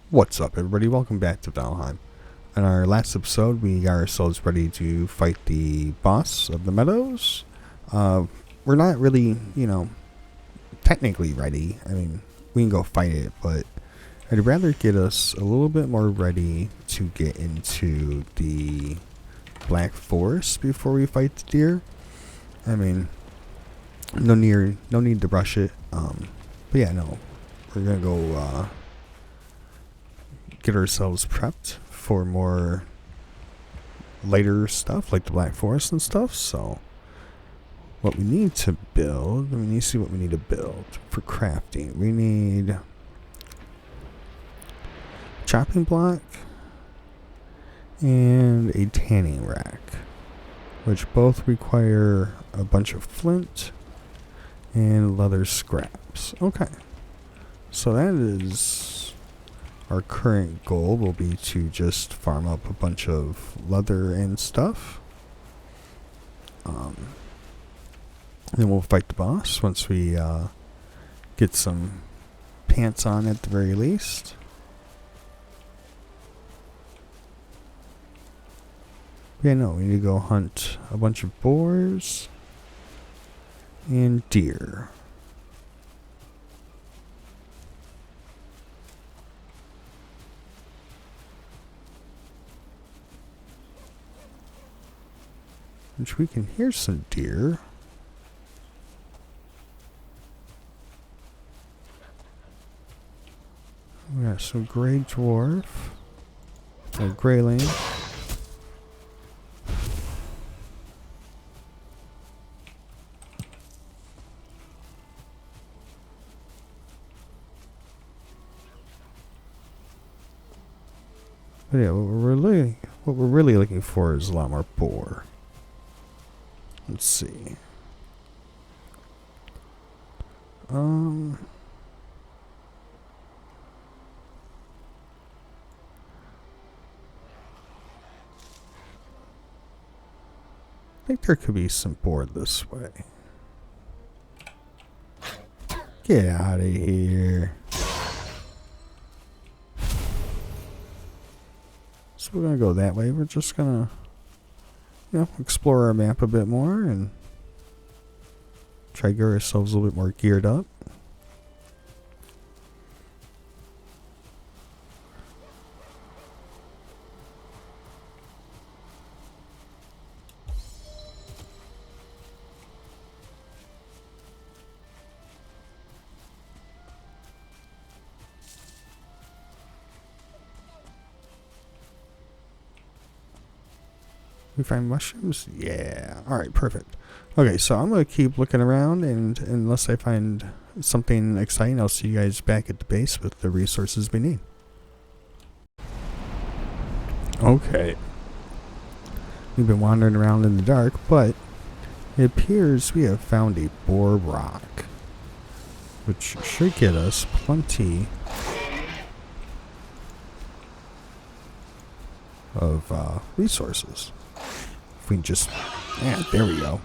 What's up, everybody? Welcome back to Valheim. In our last episode, we got ourselves ready to fight the boss of the meadows. We're not really, technically ready. I mean, we can go fight it, but I'd rather get us a little bit more ready to get into the Black Forest before we fight the deer. I mean, no need to rush it. But yeah, no, we're gonna go get ourselves prepped for more later stuff like the Black Forest and stuff. So what we need to build, we need to see what we need to build for crafting. We need chopping block and a tanning rack, which both require a bunch of flint and leather scraps. Okay, so that is our current goal. Will be to just farm up a bunch of leather and stuff. Then we'll fight the boss once we get some pants on at the very least. Yeah, no, we need to go hunt a bunch of boars and deer. Which we can hear some deer. We got some gray dwarf, a grayling. But yeah, what we're really looking for is a lot more boar. Let's see. I think there could be some boar this way. Get out of here. So we're gonna go that way. We're just gonna explore our map a bit more and try to get ourselves a little bit more geared up. We find mushrooms? Yeah. Alright, perfect. Okay, so I'm going to keep looking around, and unless I find something exciting, I'll see you guys back at the base with the resources we need. Okay. We've been wandering around in the dark, but it appears we have found a boar rock, which should get us plenty of resources. If we can just, yeah, there we go.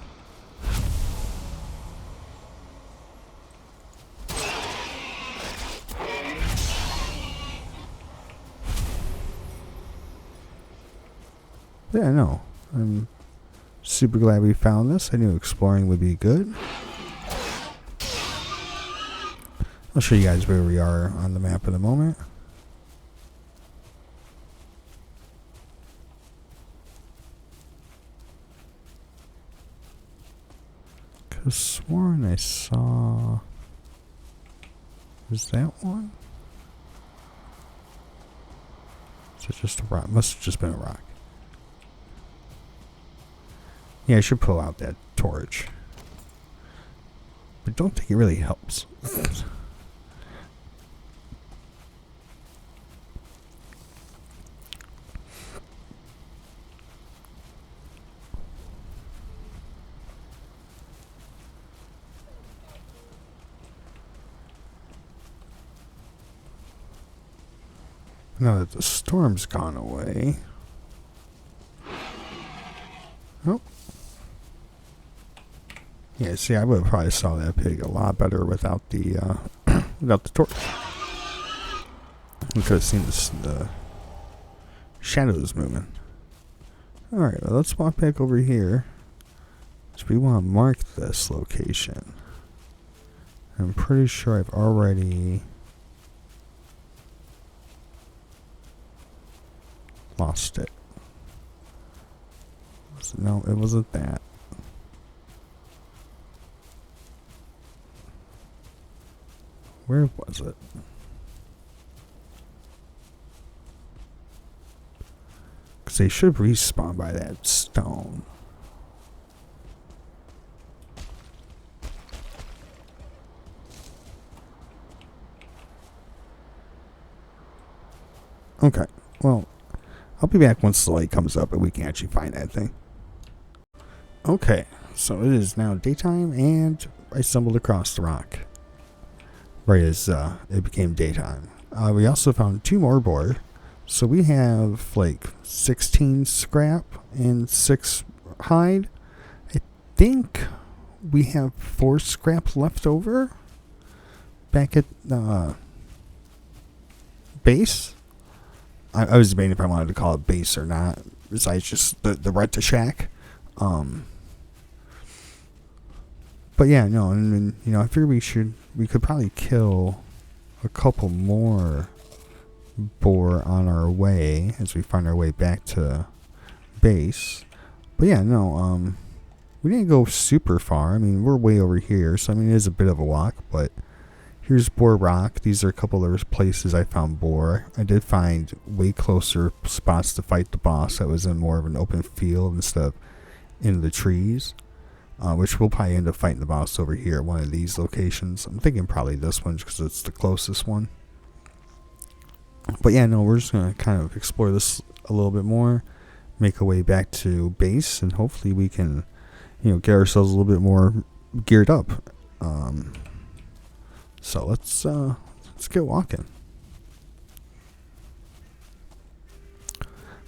Yeah, no, I'm super glad we found this. I knew exploring would be good. I'll show you guys where we are on the map in a moment. I could have sworn I saw... Is that one? Is it just a rock? Must have just been a rock. Yeah, I should pull out that torch. But don't think it really helps. Now that the storm's gone away. Oh. Yeah, see, I would have probably saw that pig a lot better without the without the torch. We could have seen the shadows moving. Alright, well, let's walk back over here. So we want to mark this location. I'm pretty sure I've already lost it. No, it wasn't that. Where was it? Because they should respawn by that stone. Okay, well, I'll be back once the light comes up and we can actually find that thing. Okay, so it is now daytime and I stumbled across the rock right as it became daytime. We also found 2 more boar. So we have like 16 scrap and 6 hide. I think we have 4 scrap left over back at base. I was debating if I wanted to call it base or not, besides just the rent shack. But yeah, no, and you know, I figure we could probably kill a couple more boar on our way as we find our way back to base. But yeah, no, we didn't go super far. I mean, we're way over here, so I mean, it is a bit of a walk, but here's Boar Rock. These are a couple of places I found boar. I did find way closer spots to fight the boss that was in more of an open field instead of in the trees, which we'll probably end up fighting the boss over here at one of these locations. I'm thinking probably this one because it's the closest one. But yeah, no, we're just going to kind of explore this a little bit more, make our way back to base, and hopefully we can, you know, get ourselves a little bit more geared up. So let's get walking.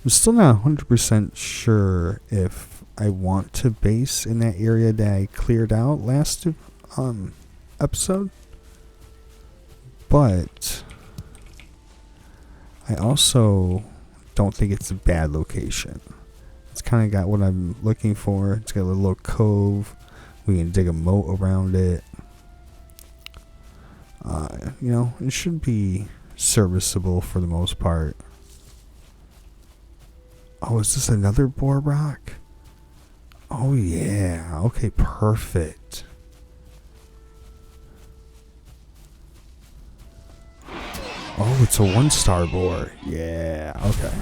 I'm still not 100% sure if I want to base in that area that I cleared out last episode, but I also don't think it's a bad location. It's kind of got what I'm looking for. It's got a little cove. We can dig a moat around it. You know, it should be serviceable for the most part. Oh, is this another boar rock? Oh, yeah. Okay, perfect. Oh, it's a 1-star boar. Yeah, okay.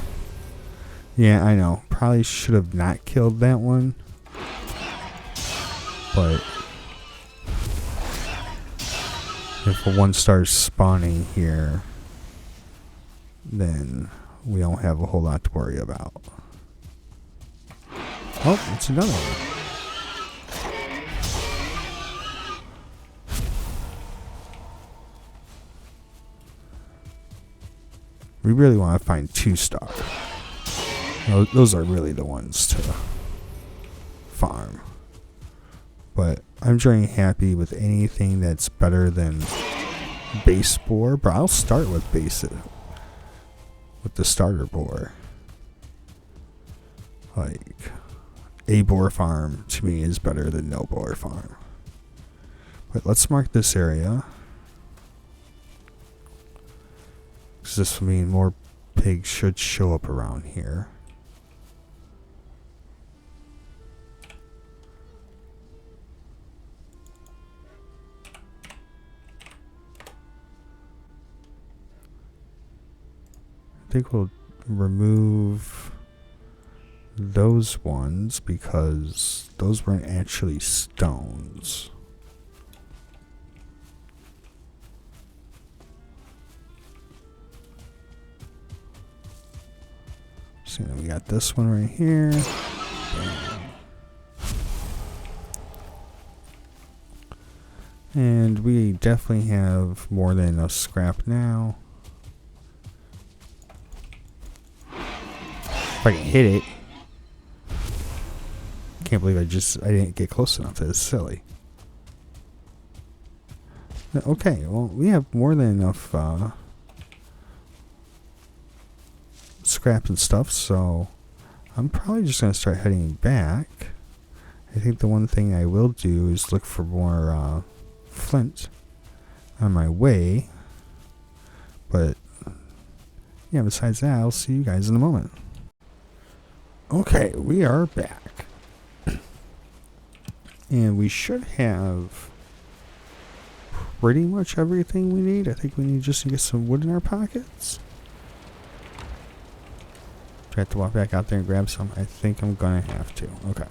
Yeah, I know. Probably should have not killed that one. But if a 1-star is spawning here, then we don't have a whole lot to worry about. Oh, it's another one. We really want to find 2-star. Those are really the ones to farm. But I'm very happy with anything that's better than base boar. But I'll start with with the starter boar. Like, a boar farm to me is better than no boar farm. But let's mark this area. Because this will mean more pigs should show up around here. I think we'll remove those ones because those weren't actually stones. So we got this one right here. Bam. And we definitely have more than enough scrap now. If I can hit it. Can't believe I didn't get close enough. That's silly. Okay, well, we have more than enough scrap and stuff, so I'm probably just going to start heading back. I think the one thing I will do is look for more flint on my way. But yeah, besides that, I'll see you guys in a moment. Okay, we are back. And we should have pretty much everything we need. I think we need just to get some wood in our pockets. Do I have to walk back out there and grab some? I think I'm going to have to. Okay.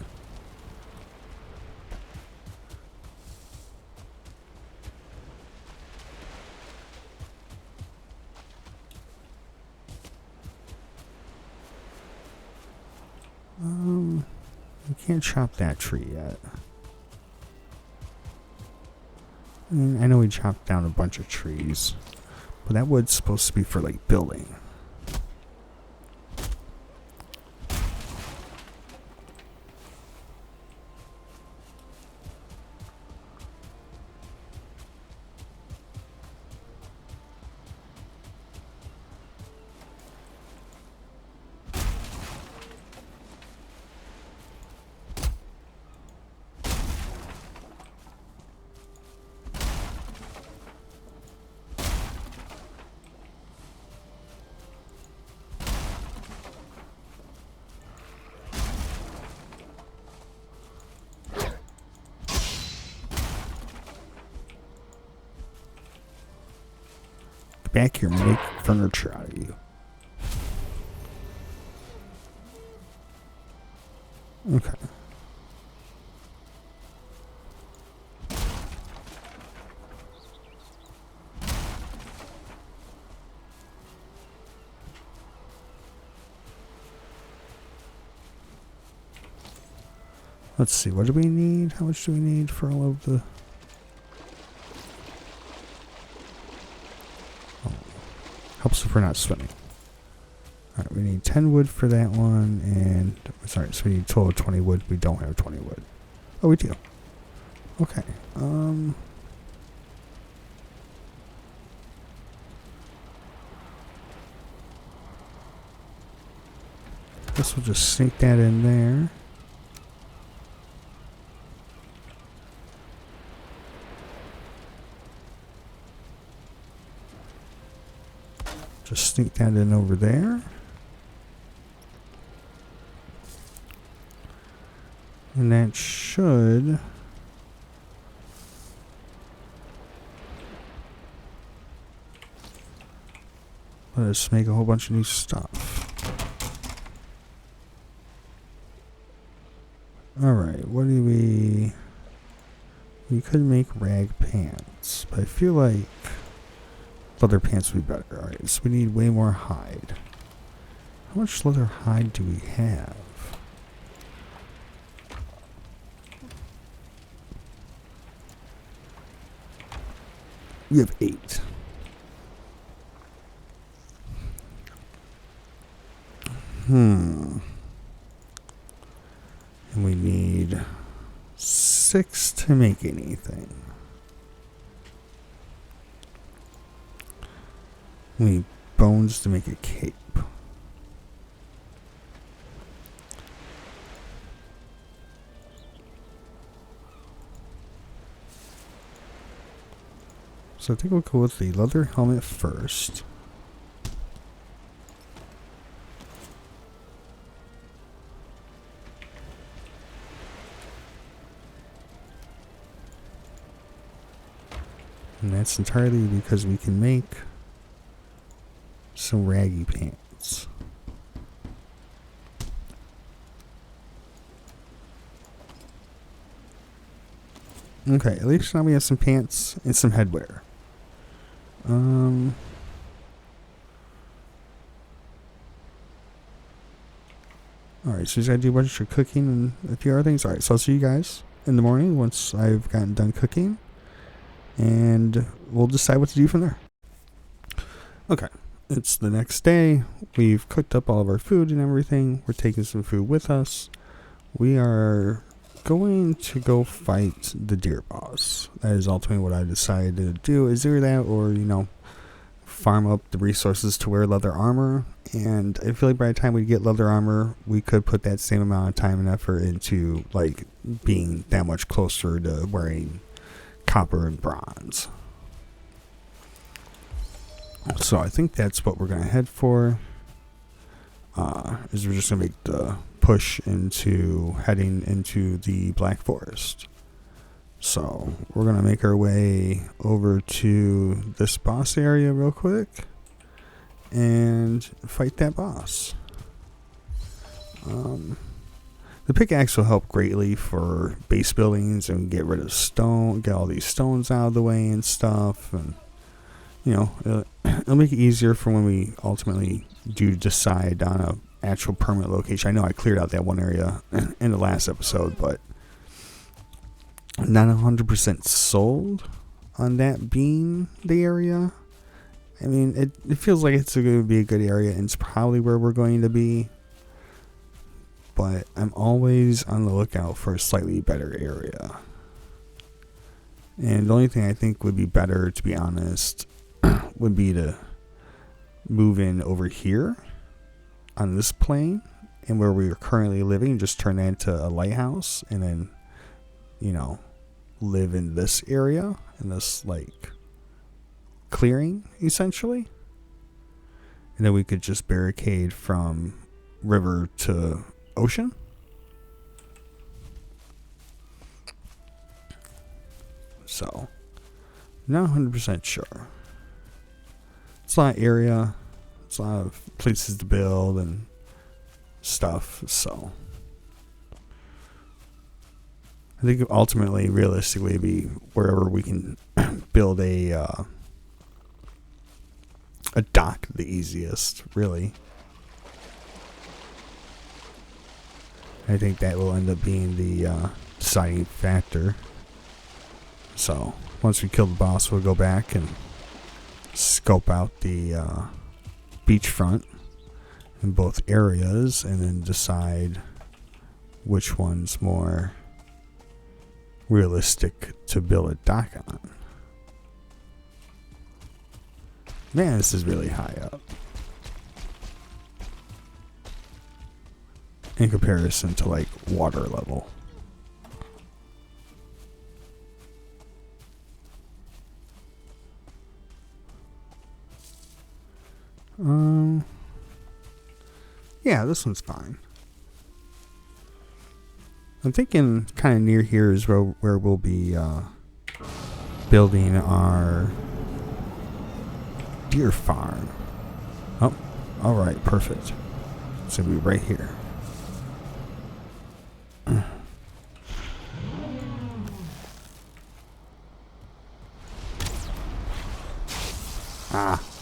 We can't chop that tree yet. I know we chopped down a bunch of trees, but that wood's supposed to be for like building. Back here, make furniture out of you. Okay. Let's see, what do we need? How much do we need for all of the... Helps if we're not swimming. Alright, we need 10 wood for that one, and... Sorry, so we need a total of 20 wood. We don't have 20 wood. Oh, we do. Okay, guess we'll just sneak that in there. Just sneak that in over there. And that should... let us make a whole bunch of new stuff. Alright, what do we... We could make rag pants, but I feel like leather pants would be better. Alright, so we need way more hide. How much leather hide do we have? We have 8. And we need 6 to make anything. We need bones to make a cape. So I think we'll go with the leather helmet first. And that's entirely because we can make some raggy pants. Okay, at least now we have some pants and some headwear. Alright, so he's got to do a bunch of cooking and a few other things. Alright, so I'll see you guys in the morning once I've gotten done cooking. And we'll decide what to do from there. Okay, it's the next day. We've cooked up all of our food and everything. We're taking some food with us. We are going to go fight the deer boss. That is ultimately what I decided to do. Is either that or, farm up the resources to wear leather armor, and I feel like by the time we get leather armor, we could put that same amount of time and effort into like being that much closer to wearing copper and bronze. So I think that's what we're gonna head for. Is we're just gonna make the push into heading into the Black Forest. So we're gonna make our way over to this boss area real quick and fight that boss. The pickaxe will help greatly for base buildings and get rid of stone, get all these stones out of the way and stuff, and you know, it'll make it easier for when we ultimately do decide on a actual permanent location. I know I cleared out that one area in the last episode, but I'm not 100% sold on that being the area. I mean, it feels like it's going to be a good area, and it's probably where we're going to be. But I'm always on the lookout for a slightly better area. And the only thing I think would be better, to be honest, would be to move in over here on this plane and where we are currently living, just turn that into a lighthouse, and then, you know, live in this area, in this like clearing essentially, and then we could just barricade from river to ocean. So not 100% sure. It's a lot of area, it's a lot of places to build and stuff, so I think ultimately, realistically, be wherever we can build a dock the easiest, really. I think that will end up being the deciding factor. So, once we kill the boss, we'll go back and scope out the beachfront in both areas, and then decide which one's more realistic to build a dock on. Man, this is really high up in comparison to like water level. Yeah, this one's fine. I'm thinking kind of near here is where we'll be building our deer farm. Oh, all right, perfect. It's gonna be right here.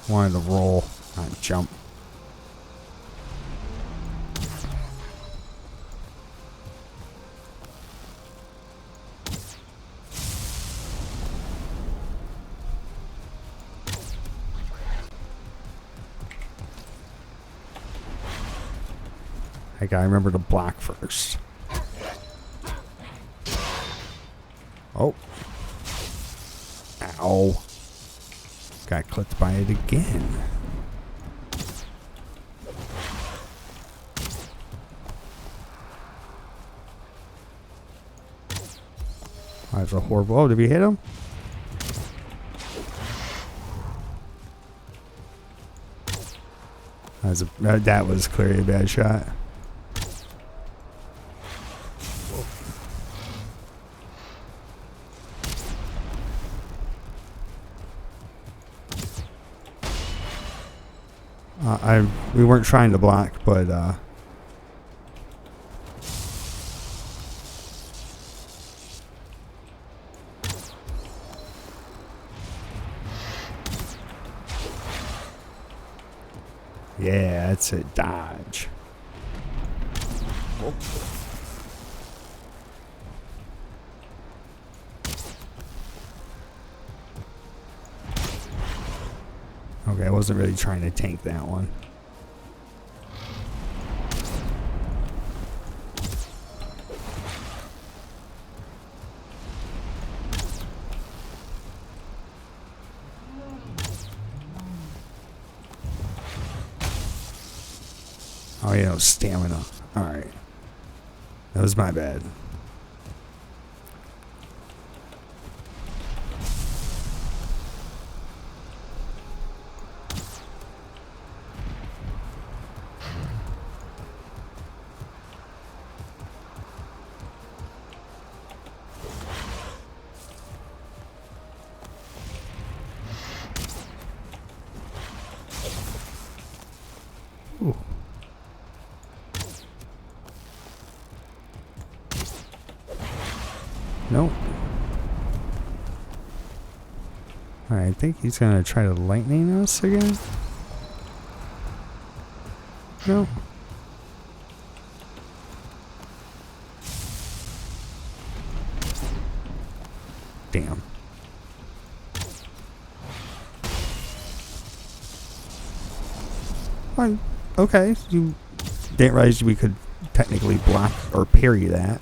Wanted to roll, not jump. I gotta remember to block first. Oh. Ow. Got clipped by it again. That's a horrible. Oh, did we hit him? That was clearly a bad shot. We weren't trying to block, but yeah, that's it. Dodge. Oh. Okay, I wasn't really trying to tank that one. Oh, yeah, stamina. Alright. That was my bad. Ooh. Nope. Alright, I think he's gonna try to lightning us again. No. Damn. Fine. Okay, you didn't realize we could technically block or parry that.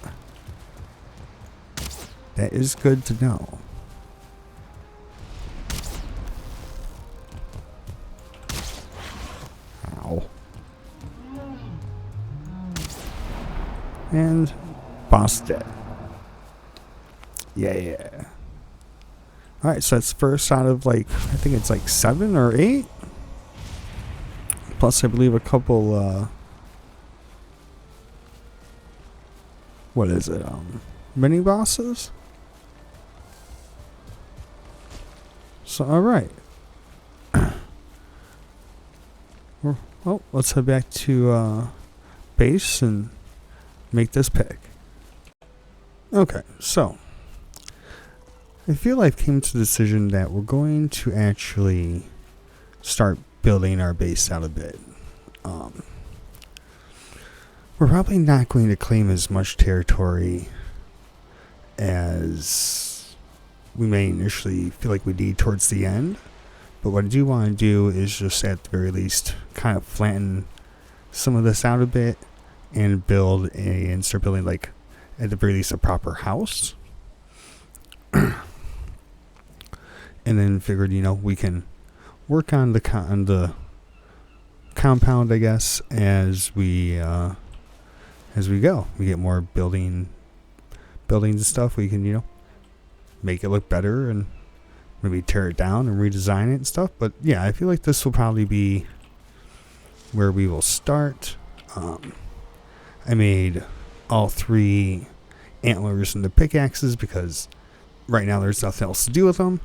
That is good to know. Ow. And boss dead. Yeah. Alright, so that's first out of like, I think it's like 7 or 8. Plus, I believe a couple, what is it, mini bosses? So, alright. Well, let's head back to, base and make this pick. Okay, so I feel I've came to the decision that we're going to actually start building our base out a bit. We're probably not going to claim as much territory as we may initially feel like we need towards the end. But what I do want to do is just at the very least kind of flatten some of this out a bit and start building like at the very least a proper house. And then figured, we can work on the compound, I guess, as we go. We get more buildings and stuff. We can, make it look better and maybe tear it down and redesign it and stuff. But yeah, I feel like this will probably be where we will start. I made all 3 antlers and the pickaxes because right now there's nothing else to do with them.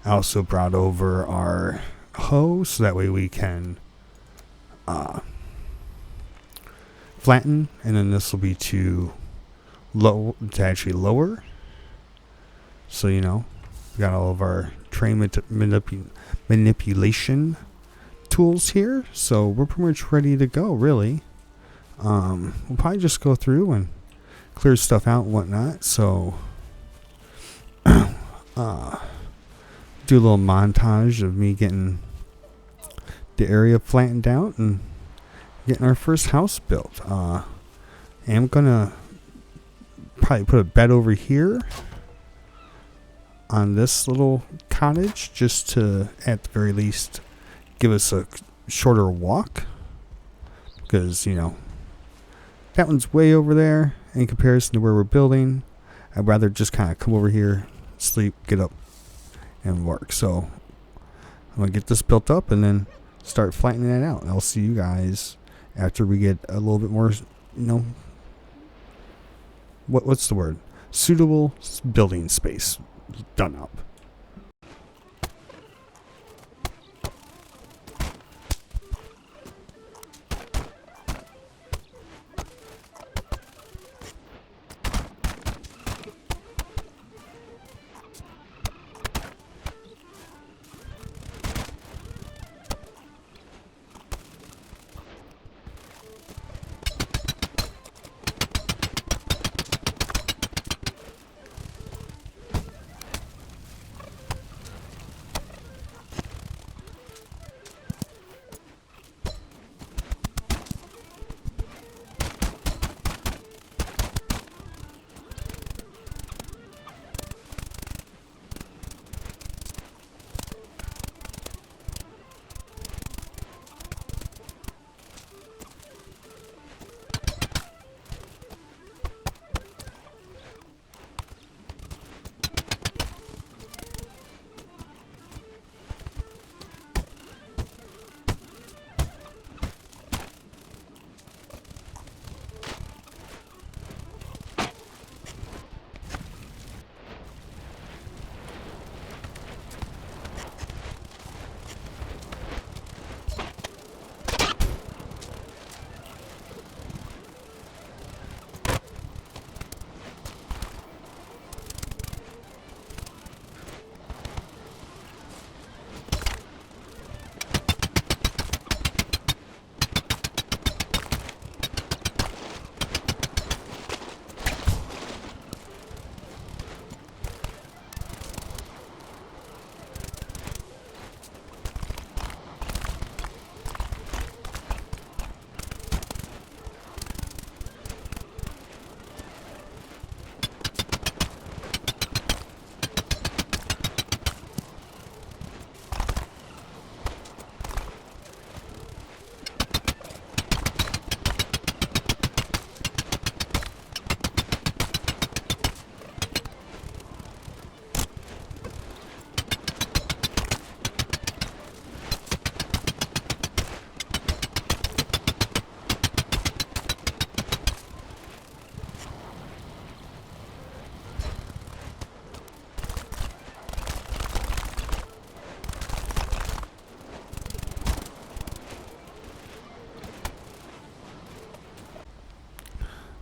I also brought over our hoe so that way we can flatten, and then this will be to actually lower. So we got all of our train manipulation tools here, so we're pretty much ready to go. Really, we'll probably just go through and clear stuff out and whatnot. So, do a little montage of me getting the area flattened out and getting our first house built. I'm gonna probably put a bed over here on this little cottage just to, at the very least, give us a shorter walk, because that one's way over there in comparison to where we're building. I'd rather just kind of come over here, sleep, get up, and work. So I'm gonna get this built up and then start flattening it out. And I'll see you guys after we get a little bit more, what's the word? Suitable building space done up.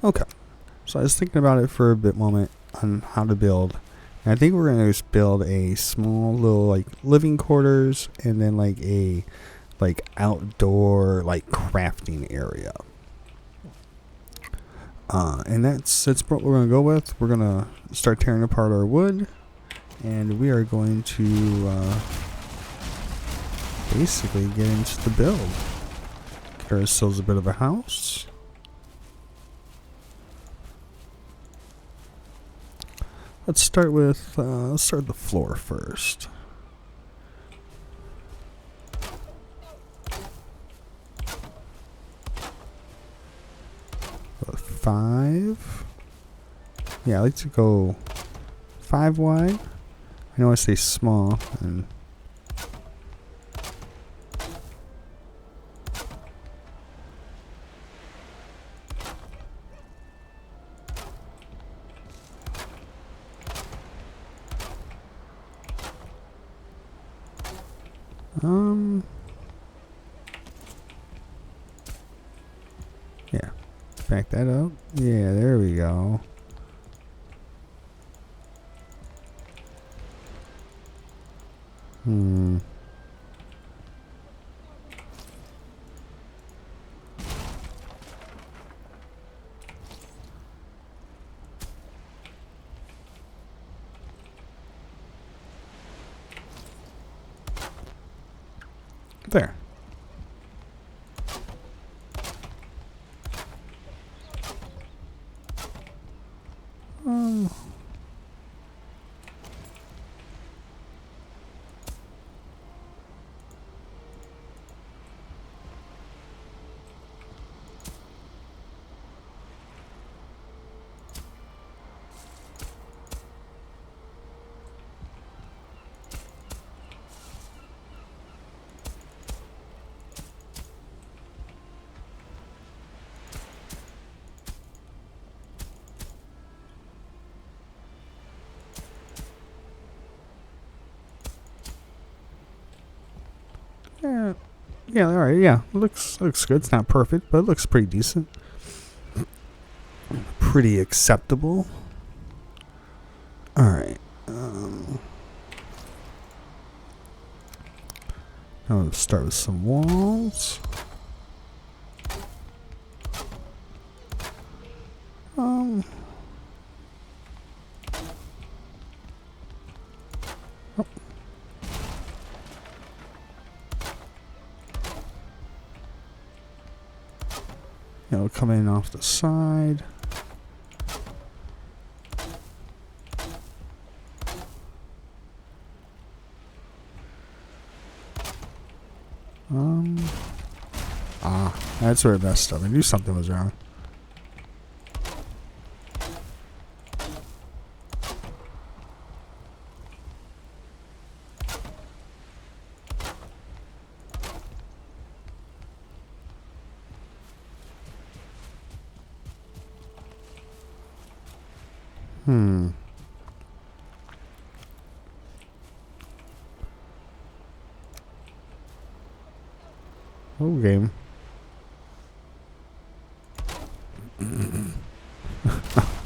Okay. So I was thinking about it for a bit moment on how to build. And I think we're gonna just build a small little like living quarters and then like a like outdoor like crafting area. And that's what we're gonna go with. We're gonna start tearing apart our wood, and we are going to basically get into the build. Get ourselves a bit of a house. Let's start with the floor first. About 5. Yeah, I like to go 5 wide. I know I say small and yeah. Back that up. Yeah, there we go. There. Yeah. Yeah, all right. Yeah. Looks good. It's not perfect, but it looks pretty decent. Pretty acceptable. All right. Now let's start with some walls. Oh. Come in off the side. That's where it messed up. I knew something was wrong. Oh, game.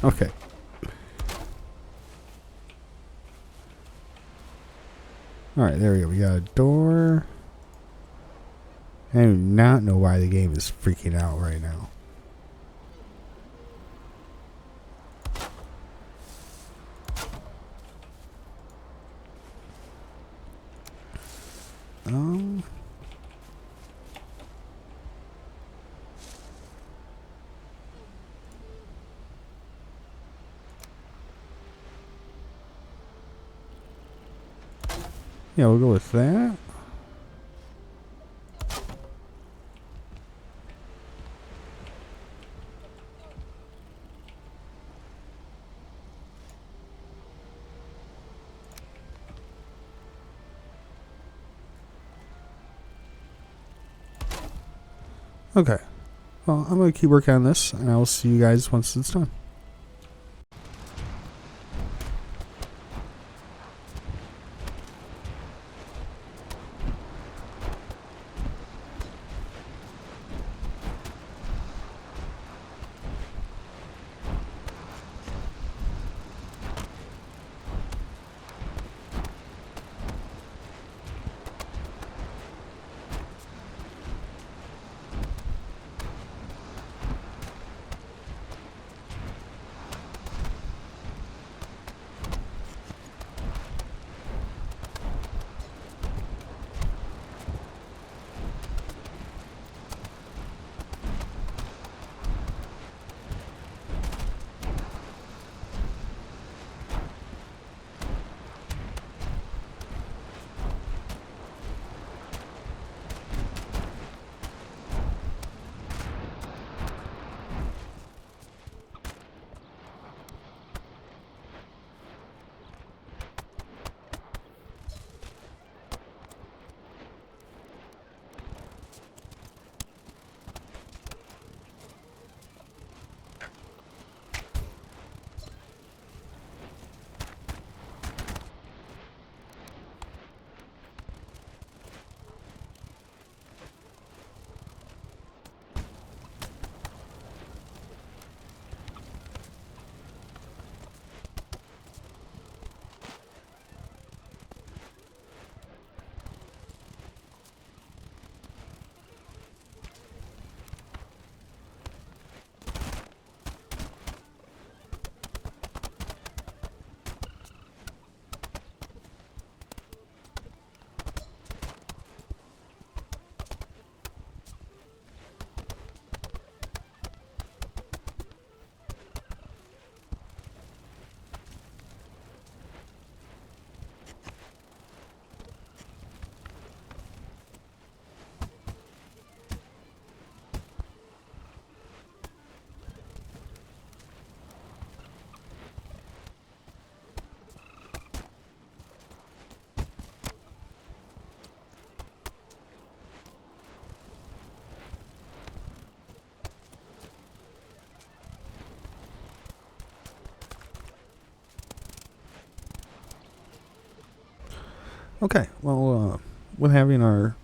Okay. Alright, there we go. We got a door. I do not know why the game is freaking out right now. Yeah, we'll go with that. Okay. Well, I'm going to keep working on this, and I will see you guys once it's done. Okay, well, with having our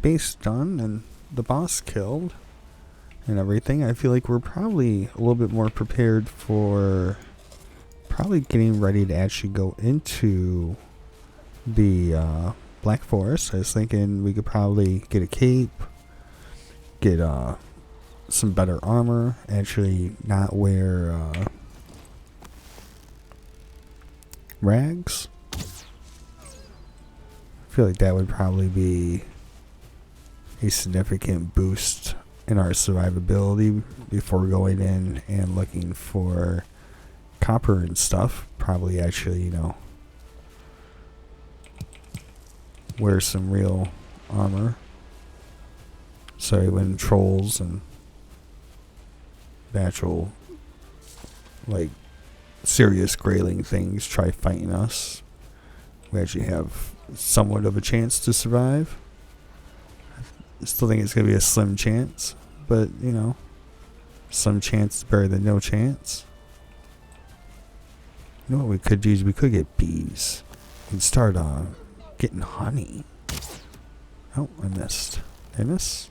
base done and the boss killed and everything, I feel like we're probably a little bit more prepared for probably getting ready to actually go into the Black Forest. I was thinking we could probably get a cape, get some better armor, actually not wear rags. I feel like that would probably be a significant boost in our survivability before going in and looking for copper and stuff. Probably actually, wear some real armor. So when trolls and natural, like, serious grayling things try fighting us, we actually have somewhat of a chance to survive. I still think it's going to be a slim chance, but, some chance is better than no chance. You know what we could do is we could get bees and start getting honey. Oh, I missed. Did I miss?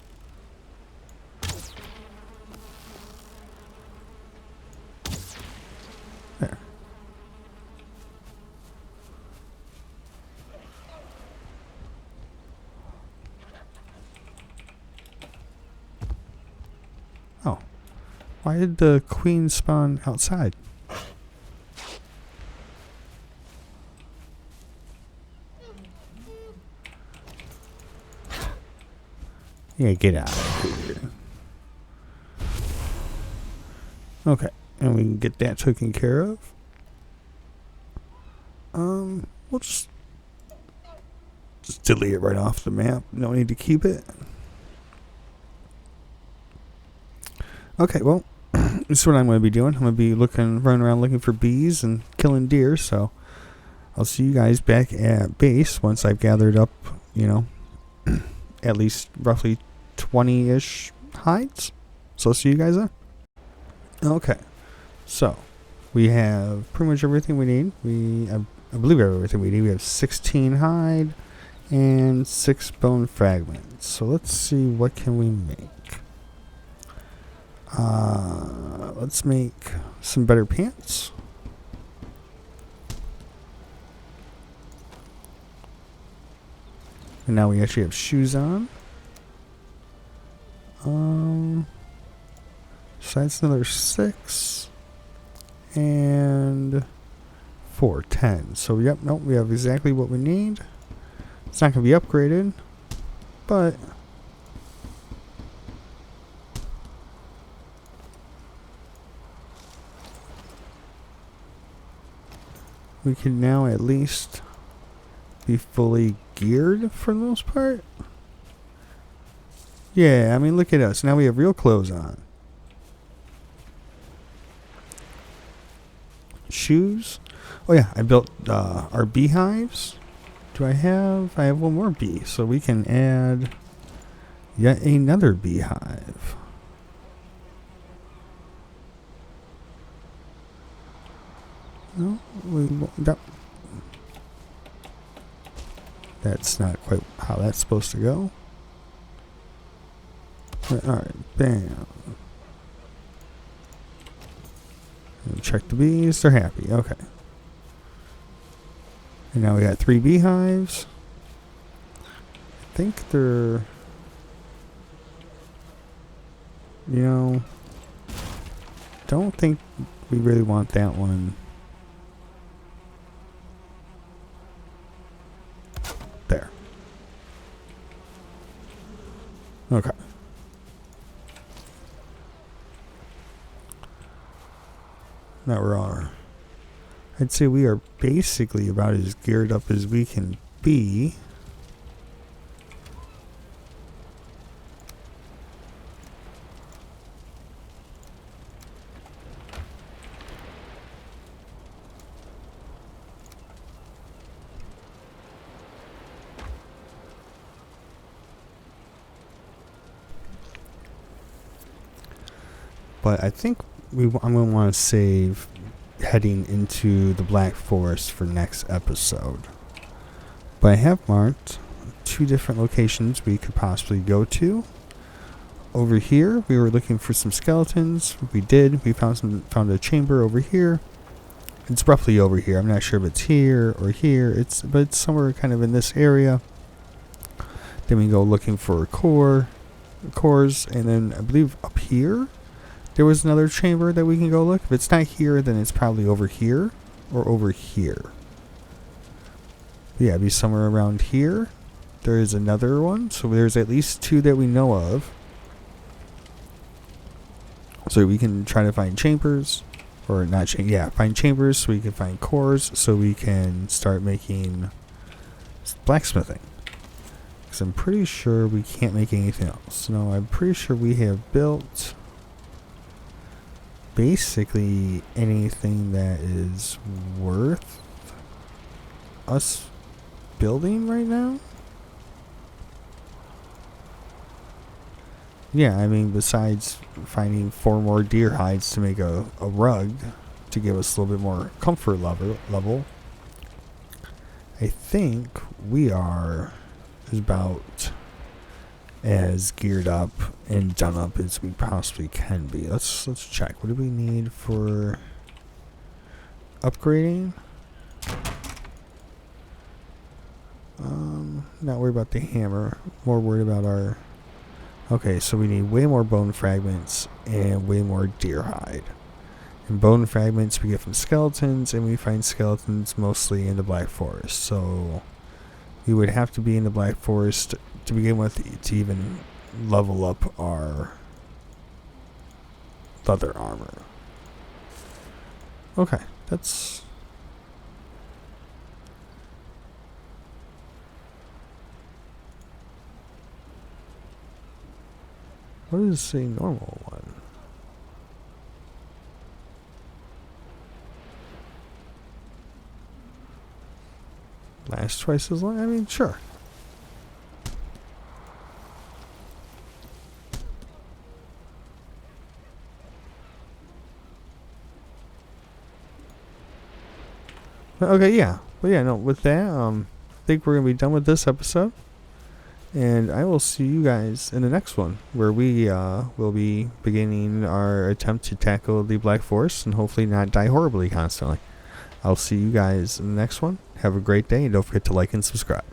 There. Oh. Why did the queen spawn outside? Yeah, get out of here. Okay, and we can get that taken care of. We'll just delete it right off the map. No need to keep it. Okay, well, this is what I'm going to be doing. I'm going to be running around looking for bees and killing deer. So I'll see you guys back at base once I've gathered up, at least roughly 20-ish hides. So I'll see you guys then. Okay, so we have pretty much everything we need. I believe we have everything we need. We have 16 hide and 6 bone fragments. So let's see, what can we make? Let's make some better pants. And now we actually have shoes on. So that's another 6 and 4, 10. So yep, nope, we have exactly what we need. It's not gonna be upgraded, but we can now at least be fully geared for the most part. Yeah, I mean, look at us. Now we have real clothes on. Shoes. Oh yeah, I built our beehives. I have one more bee, so we can add yet another beehive. No, that's not quite how that's supposed to go. Alright, bam. Check the bees, they're happy, okay. And now we got 3 beehives. I think they're, don't think we really want that one. There. Okay. Now we're on. I'd say we are basically about as geared up as we can be. But I think I'm going to want to save heading into the Black Forest for next episode. But I have marked 2 different locations we could possibly go to. Over here, we were looking for some skeletons. We did. We found a chamber over here. It's roughly over here. I'm not sure if it's here or here. But it's somewhere kind of in this area. Then we go looking for cores, and then I believe up here there was another chamber that we can go look. If it's not here, then it's probably over here or over here. Yeah, it'd be somewhere around here. There is another one, so there's at least 2 that we know of. So we can try to find chambers, or not find chambers so we can find cores, so we can start making blacksmithing. Because I'm pretty sure we can't make anything else. No, I'm pretty sure we have built basically anything that is worth us building right now. Yeah, I mean, besides finding 4 more deer hides to make a rug to give us a little bit more comfort level, I think we are about as geared up and done up as we possibly can be. Let's check. What do we need for upgrading? Not worried about the hammer. More worried about our... Okay, so we need way more bone fragments and way more deer hide. And bone fragments we get from skeletons, and we find skeletons mostly in the Black Forest. So we would have to be in the Black Forest to begin with to even level up our leather armor. Okay, that's... What is a normal one? Last twice as long? I mean, sure. Okay, yeah. But yeah, no, with that, I think we're going to be done with this episode. And I will see you guys in the next one, where we will be beginning our attempt to tackle the Black Forest and hopefully not die horribly constantly. I'll see you guys in the next one. Have a great day, and don't forget to like and subscribe.